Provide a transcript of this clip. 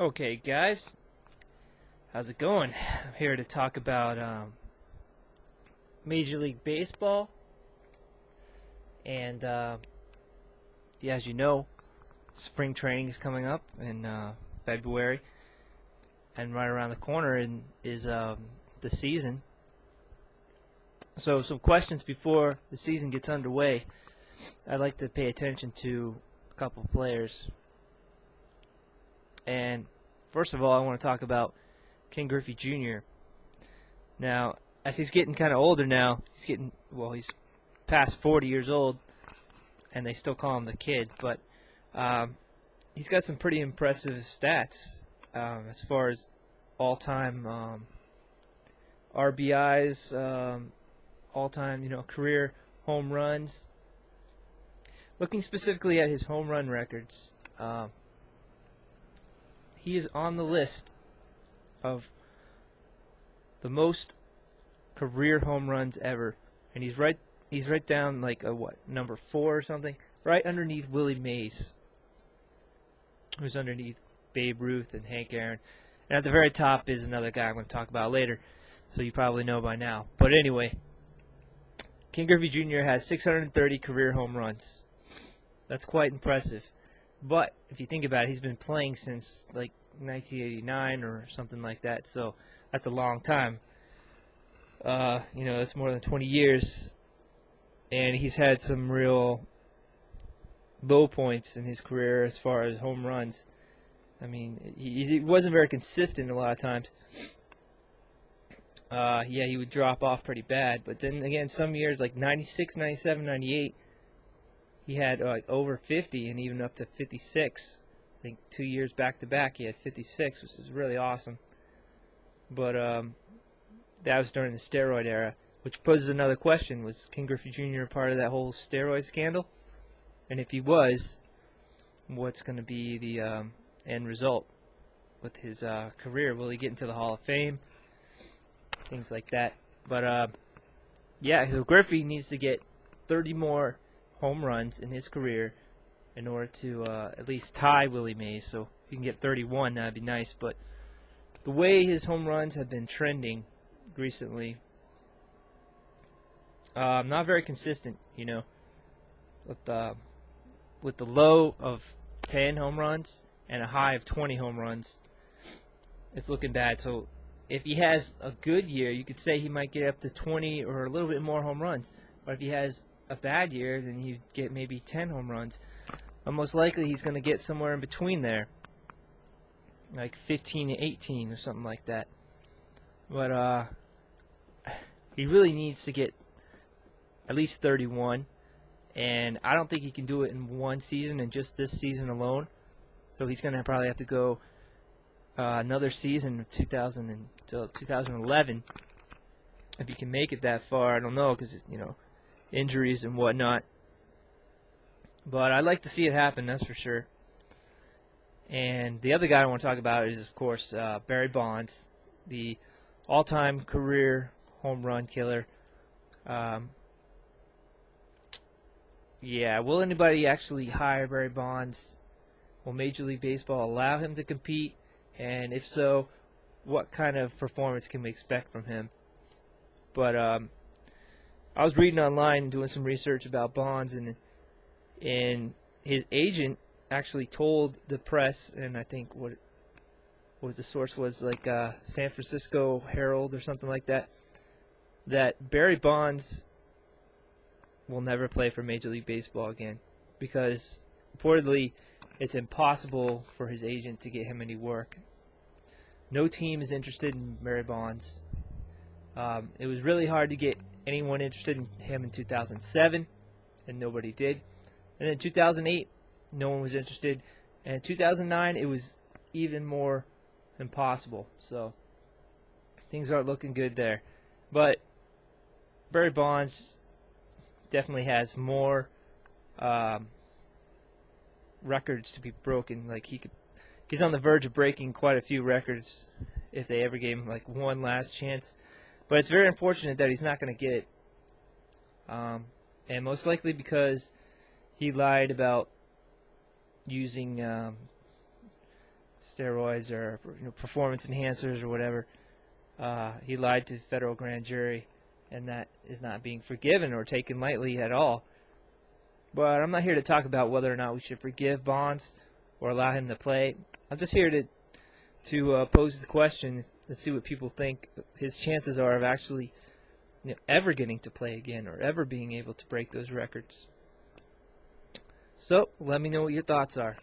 Okay, guys, how's it going? I'm here to talk about Major League Baseball, and yeah, as you know, spring training is coming up in February, and right around the corner is the season. So, some questions before the season gets underway. I'd like to pay attention to a couple players, and first of all, I want to talk about Ken Griffey Jr. Now, as he's getting kind of older now, he's past 40 years old, and they still call him the kid, but he's got some pretty impressive stats as far as all-time RBIs, all-time career home runs. Looking specifically at his home run records, he is on the list of the most career home runs ever, and he's right down like number 4 or something, right underneath Willie Mays, who's underneath Babe Ruth and Hank Aaron, and at the very top is another guy I'm going to talk about later, so you probably know by now. But anyway, Ken Griffey Jr. has 630 career home runs. That's quite impressive. But if you think about it, he's been playing since like 1989 or something like that, so that's a long time. That's more than 20 years, and he's had some real low points in his career as far as home runs. I mean, he wasn't very consistent a lot of times. He would drop off pretty bad, but then again, some years like 96, 97, 98, he had like over 50 and even up to 56. I think 2 years back to back he had 56, which is really awesome. But that was during the steroid era, which poses another question. Was Ken Griffey Jr. part of that whole steroid scandal? And if he was, what's going to be the end result with his career? Will he get into the Hall of Fame? Things like that. But, so Griffey needs to get 30 more home runs in his career in order to at least tie Willie Mays. So if he can get 31, that would be nice. But the way his home runs have been trending recently, not very consistent, with the low of 10 home runs and a high of 20 home runs, it's looking bad. So if he has a good year, you could say he might get up to 20 or a little bit more home runs. But if he has a bad year, then he'd get maybe 10 home runs. But most likely he's going to get somewhere in between there, like 15 to 18 or something like that. But he really needs to get at least 31, and I don't think he can do it in one season and just this season alone. So he's going to probably have to go another season of 2011 if he can make it that far. I don't know, because injuries and whatnot. But I'd like to see it happen, that's for sure. And the other guy I want to talk about is, of course, Barry Bonds, the all-time career home run killer. Will anybody actually hire Barry Bonds? Will Major League Baseball allow him to compete? And if so, what kind of performance can we expect from him? But I was reading online, doing some research about Bonds, and his agent actually told the press, and I think what was the source was like San Francisco Herald or something like that, that Barry Bonds will never play for Major League Baseball again, because reportedly it's impossible for his agent to get him any work. No team is interested in Barry Bonds. It was really hard to get anyone interested in him in 2007, and nobody did. And in 2008, no one was interested. And in 2009, it was even more impossible. So things aren't looking good there. But Barry Bonds definitely has more records to be broken. Like he's on the verge of breaking quite a few records if they ever gave him like one last chance. But it's very unfortunate that he's not going to get it. And most likely because he lied about using steroids or performance enhancers or whatever. He lied to the federal grand jury, and that is not being forgiven or taken lightly at all. But I'm not here to talk about whether or not we should forgive Bonds or allow him to play. I'm just here to pose the question and see what people think his chances are of actually ever getting to play again or ever being able to break those records. So let me know what your thoughts are.